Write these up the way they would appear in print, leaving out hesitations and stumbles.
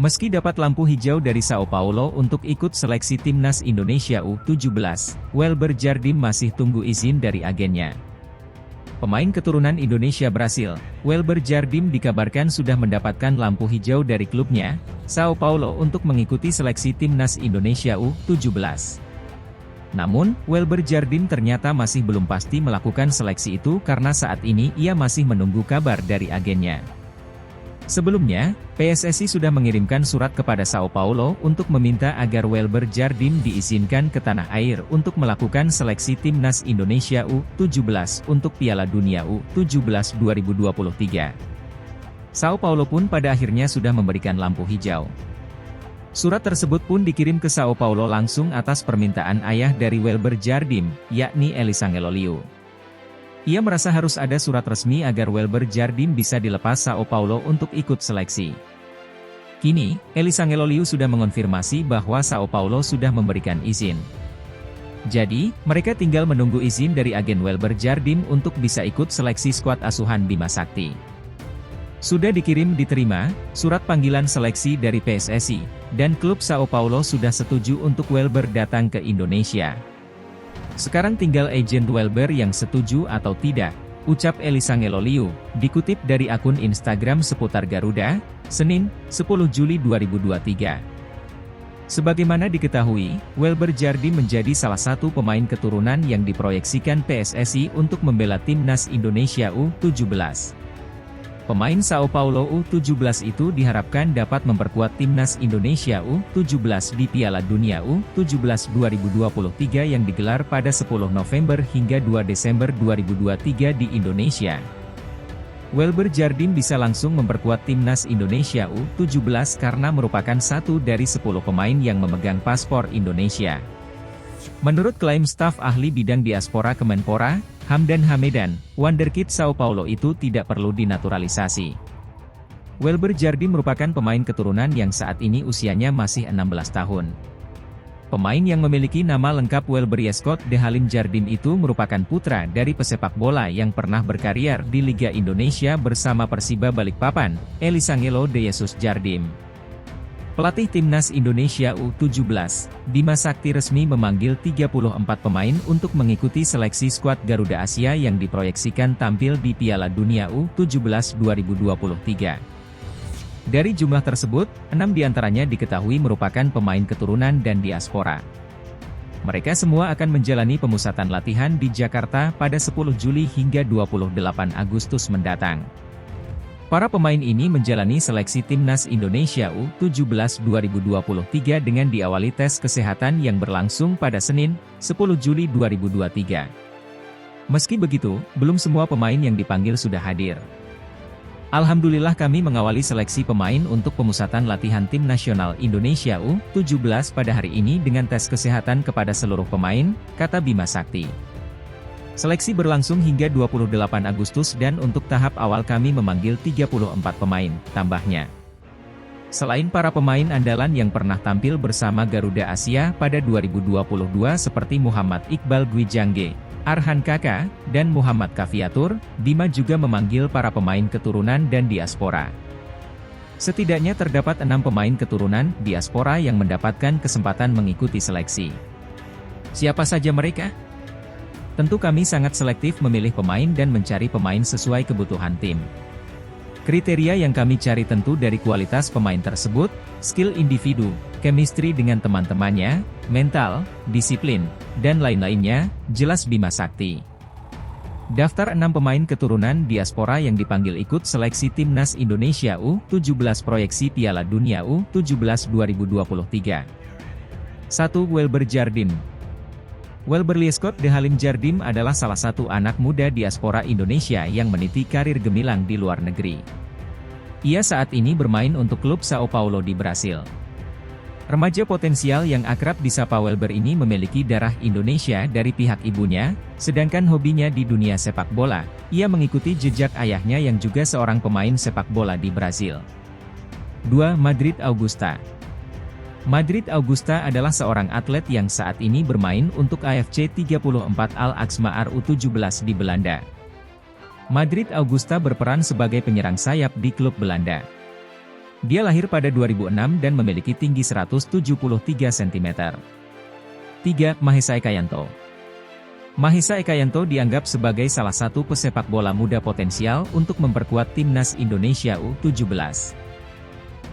Meski dapat lampu hijau dari Sao Paulo untuk ikut seleksi timnas Indonesia U17, Welber Jardim masih tunggu izin dari agennya. Pemain keturunan Indonesia Brasil, Welber Jardim dikabarkan sudah mendapatkan lampu hijau dari klubnya, Sao Paulo untuk mengikuti seleksi timnas Indonesia U17. Namun, Welber Jardim ternyata masih belum pasti melakukan seleksi itu karena saat ini ia masih menunggu kabar dari agennya. Sebelumnya, PSSI sudah mengirimkan surat kepada Sao Paulo untuk meminta agar Welber Jardim diizinkan ke tanah air untuk melakukan seleksi timnas Indonesia U17 untuk Piala Dunia U17 2023. Sao Paulo pun pada akhirnya sudah memberikan lampu hijau. Surat tersebut pun dikirim ke Sao Paulo langsung atas permintaan ayah dari Welber Jardim, yakni Elisangelo Liu. Ia merasa harus ada surat resmi agar Welber Jardim bisa dilepas Sao Paulo untuk ikut seleksi. Kini, Elisangelo Liu sudah mengonfirmasi bahwa Sao Paulo sudah memberikan izin. Jadi, mereka tinggal menunggu izin dari agen Welber Jardim untuk bisa ikut seleksi skuad asuhan Bima Sakti. Sudah diterima, surat panggilan seleksi dari PSSI, dan klub Sao Paulo sudah setuju untuk Welber datang ke Indonesia. Sekarang tinggal agen Welber yang setuju atau tidak, ucap Elisangelo Liu, dikutip dari akun Instagram seputar Garuda, Senin, 10 Juli 2023. Sebagaimana diketahui, Welber Jardim menjadi salah satu pemain keturunan yang diproyeksikan PSSI untuk membela timnas Indonesia U17. Pemain Sao Paulo U17 itu diharapkan dapat memperkuat timnas Indonesia U17 di Piala Dunia U17 2023 yang digelar pada 10 November hingga 2 Desember 2023 di Indonesia. Welber Jardim bisa langsung memperkuat timnas Indonesia U17 karena merupakan satu dari 10 pemain yang memegang paspor Indonesia. Menurut klaim staf ahli bidang diaspora Kemenpora, Hamdan Hamedan, wonderkid Sao Paulo itu tidak perlu dinaturalisasi. Welber Jardim merupakan pemain keturunan yang saat ini usianya masih 16 tahun. Pemain yang memiliki nama lengkap Welber Yeskot de Halim Jardim itu merupakan putra dari pesepak bola yang pernah berkarier di Liga Indonesia bersama Persiba Balikpapan, Elisangelo de Jesus Jardim. Pelatih timnas Indonesia U17, Bima Sakti resmi memanggil 34 pemain untuk mengikuti seleksi skuad Garuda Asia yang diproyeksikan tampil di Piala Dunia U17 2023. Dari jumlah tersebut, 6 diantaranya diketahui merupakan pemain keturunan dan diaspora. Mereka semua akan menjalani pemusatan latihan di Jakarta pada 10 Juli hingga 28 Agustus mendatang. Para pemain ini menjalani seleksi timnas Indonesia U17 2023 dengan diawali tes kesehatan yang berlangsung pada Senin, 10 Juli 2023. Meski begitu, belum semua pemain yang dipanggil sudah hadir. Alhamdulillah kami mengawali seleksi pemain untuk pemusatan latihan tim nasional Indonesia U17 pada hari ini dengan tes kesehatan kepada seluruh pemain, kata Bima Sakti. Seleksi berlangsung hingga 28 Agustus dan untuk tahap awal kami memanggil 34 pemain, tambahnya. Selain para pemain andalan yang pernah tampil bersama Garuda Asia pada 2022 seperti Muhammad Iqbal Gwijangge, Arhan Kaka, dan Muhammad Kafiatur, Bima juga memanggil para pemain keturunan dan diaspora. Setidaknya terdapat 6 pemain keturunan diaspora yang mendapatkan kesempatan mengikuti seleksi. Siapa saja mereka? Tentu kami sangat selektif memilih pemain dan mencari pemain sesuai kebutuhan tim. Kriteria yang kami cari tentu dari kualitas pemain tersebut, skill individu, chemistry dengan teman-temannya, mental, disiplin, dan lain-lainnya, jelas Bima Sakti. Daftar 6 pemain keturunan diaspora yang dipanggil ikut seleksi timnas Indonesia U17 proyeksi Piala Dunia U17 2023. 1. Welber Jardim. Welber Yeskot de Halim Jardim adalah salah satu anak muda diaspora Indonesia yang meniti karir gemilang di luar negeri. Ia saat ini bermain untuk klub Sao Paulo di Brasil. Remaja potensial yang akrab disapa Welber ini memiliki darah Indonesia dari pihak ibunya, sedangkan hobinya di dunia sepak bola, ia mengikuti jejak ayahnya yang juga seorang pemain sepak bola di Brasil. 2. Madrid Augusta. Madrid Augusta adalah seorang atlet yang saat ini bermain untuk AFC 34 Al-Aksma RU17 di Belanda. Madrid Augusta berperan sebagai penyerang sayap di klub Belanda. Dia lahir pada 2006 dan memiliki tinggi 173 cm. 3. Mahesa Ekayanto. Mahesa Ekayanto dianggap sebagai salah satu pesepak bola muda potensial untuk memperkuat timnas Indonesia U17.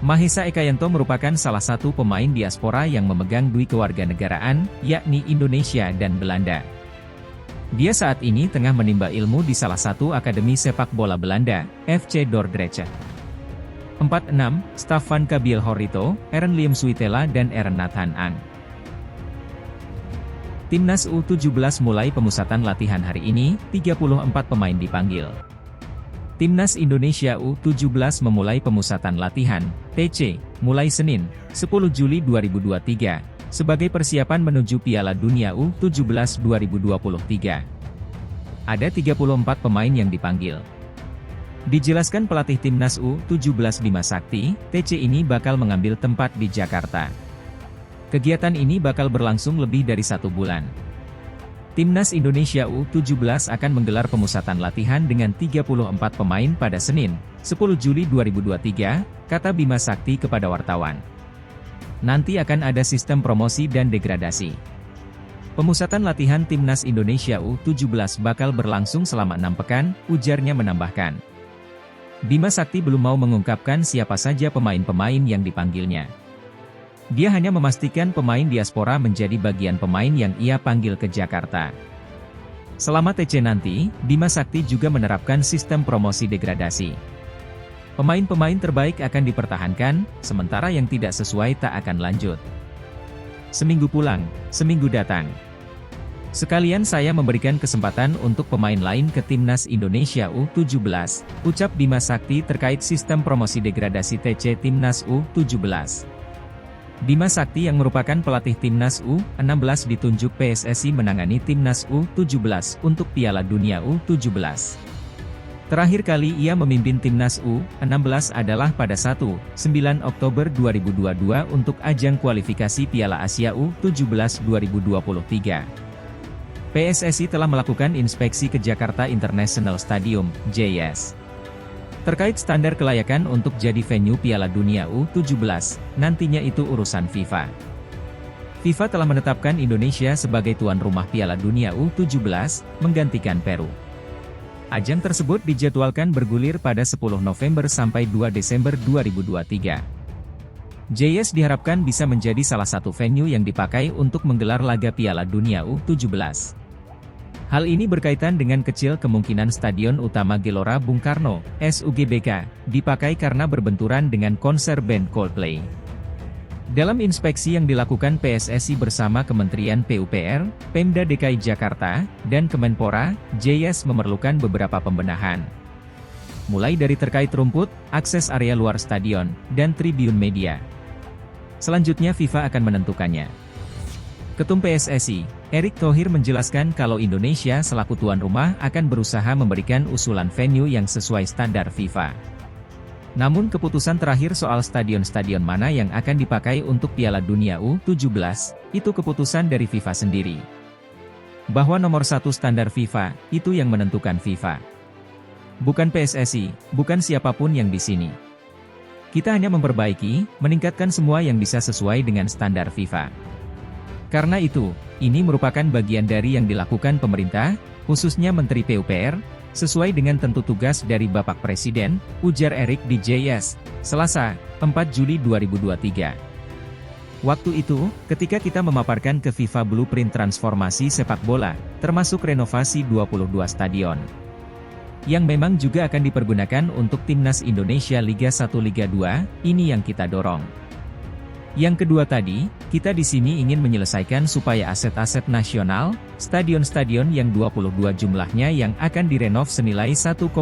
Mahesa Ekayanto merupakan salah satu pemain diaspora yang memegang dui kewarganegaraan, yakni Indonesia dan Belanda. Dia saat ini tengah menimba ilmu di salah satu akademi sepak bola Belanda, FC Dordrecht. 4. Staffan Kabiel Horito, Eren Liam Suitela dan Eren Nathan Ang. Timnas U17 mulai pemusatan latihan hari ini, 34 pemain dipanggil. Timnas Indonesia U17 memulai pemusatan latihan, TC, mulai Senin, 10 Juli 2023, sebagai persiapan menuju Piala Dunia U17 2023. Ada 34 pemain yang dipanggil. Dijelaskan pelatih Timnas U17 Bima Sakti, TC ini bakal mengambil tempat di Jakarta. Kegiatan ini bakal berlangsung lebih dari 1 bulan. Timnas Indonesia U17 akan menggelar pemusatan latihan dengan 34 pemain pada Senin, 10 Juli 2023, kata Bima Sakti kepada wartawan. Nanti akan ada sistem promosi dan degradasi. Pemusatan latihan Timnas Indonesia U17 bakal berlangsung selama 6 pekan, ujarnya menambahkan. Bima Sakti belum mau mengungkapkan siapa saja pemain-pemain yang dipanggilnya. Dia hanya memastikan pemain diaspora menjadi bagian pemain yang ia panggil ke Jakarta. Selama TC nanti, Bima Sakti juga menerapkan sistem promosi degradasi. Pemain-pemain terbaik akan dipertahankan, sementara yang tidak sesuai tak akan lanjut. Seminggu pulang, seminggu datang. Sekalian saya memberikan kesempatan untuk pemain lain ke Timnas Indonesia U17, ucap Bima Sakti terkait sistem promosi degradasi TC Timnas U17. Bima Sakti yang merupakan pelatih Timnas U16 ditunjuk PSSI menangani Timnas U17 untuk Piala Dunia U17. Terakhir kali ia memimpin Timnas U16 adalah pada 1-9 Oktober 2022 untuk ajang kualifikasi Piala Asia U17 2023. PSSI telah melakukan inspeksi ke Jakarta International Stadium, JS. Terkait standar kelayakan untuk jadi venue Piala Dunia U17, nantinya itu urusan FIFA. FIFA telah menetapkan Indonesia sebagai tuan rumah Piala Dunia U17, menggantikan Peru. Ajang tersebut dijadwalkan bergulir pada 10 November sampai 2 Desember 2023. JS diharapkan bisa menjadi salah satu venue yang dipakai untuk menggelar laga Piala Dunia U17. Hal ini berkaitan dengan kecil kemungkinan Stadion Utama Gelora Bung Karno, SUGBK, dipakai karena berbenturan dengan konser band Coldplay. Dalam inspeksi yang dilakukan PSSI bersama Kementerian PUPR, Pemda DKI Jakarta, dan Kemenpora, JS memerlukan beberapa pembenahan. Mulai dari terkait rumput, akses area luar stadion, dan tribun media. Selanjutnya FIFA akan menentukannya. Ketum PSSI, Erick Thohir menjelaskan kalau Indonesia selaku tuan rumah akan berusaha memberikan usulan venue yang sesuai standar FIFA. Namun keputusan terakhir soal stadion-stadion mana yang akan dipakai untuk Piala Dunia U17, itu keputusan dari FIFA sendiri. Bahwa nomor 1 standar FIFA, itu yang menentukan FIFA. Bukan PSSI, bukan siapapun yang di sini. Kita hanya memperbaiki, meningkatkan semua yang bisa sesuai dengan standar FIFA. Karena itu, ini merupakan bagian dari yang dilakukan pemerintah, khususnya Menteri PUPR, sesuai dengan tentu tugas dari Bapak Presiden, ujar Erick di JS, Selasa, 4 Juli 2023. Waktu itu, ketika kita memaparkan ke FIFA blueprint transformasi sepak bola, termasuk renovasi 22 stadion. Yang memang juga akan dipergunakan untuk Timnas Indonesia Liga 1 Liga 2, ini yang kita dorong. Yang kedua tadi, kita di sini ingin menyelesaikan supaya aset-aset nasional, stadion-stadion yang 22 jumlahnya yang akan direnov senilai 1,9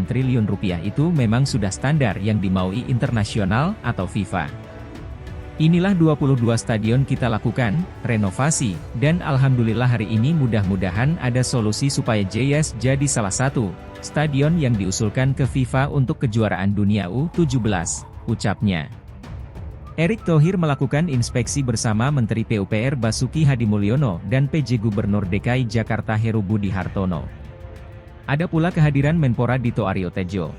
triliun rupiah itu memang sudah standar yang dimaui internasional atau FIFA. Inilah 22 stadion kita lakukan, renovasi, dan alhamdulillah hari ini mudah-mudahan ada solusi supaya JS jadi salah satu stadion yang diusulkan ke FIFA untuk kejuaraan dunia U17, ucapnya. Erick Thohir melakukan inspeksi bersama Menteri PUPR Basuki Hadimulyono dan PJ Gubernur DKI Jakarta Heru Budi Hartono. Ada pula kehadiran Menpora Dito Aryo Tejo.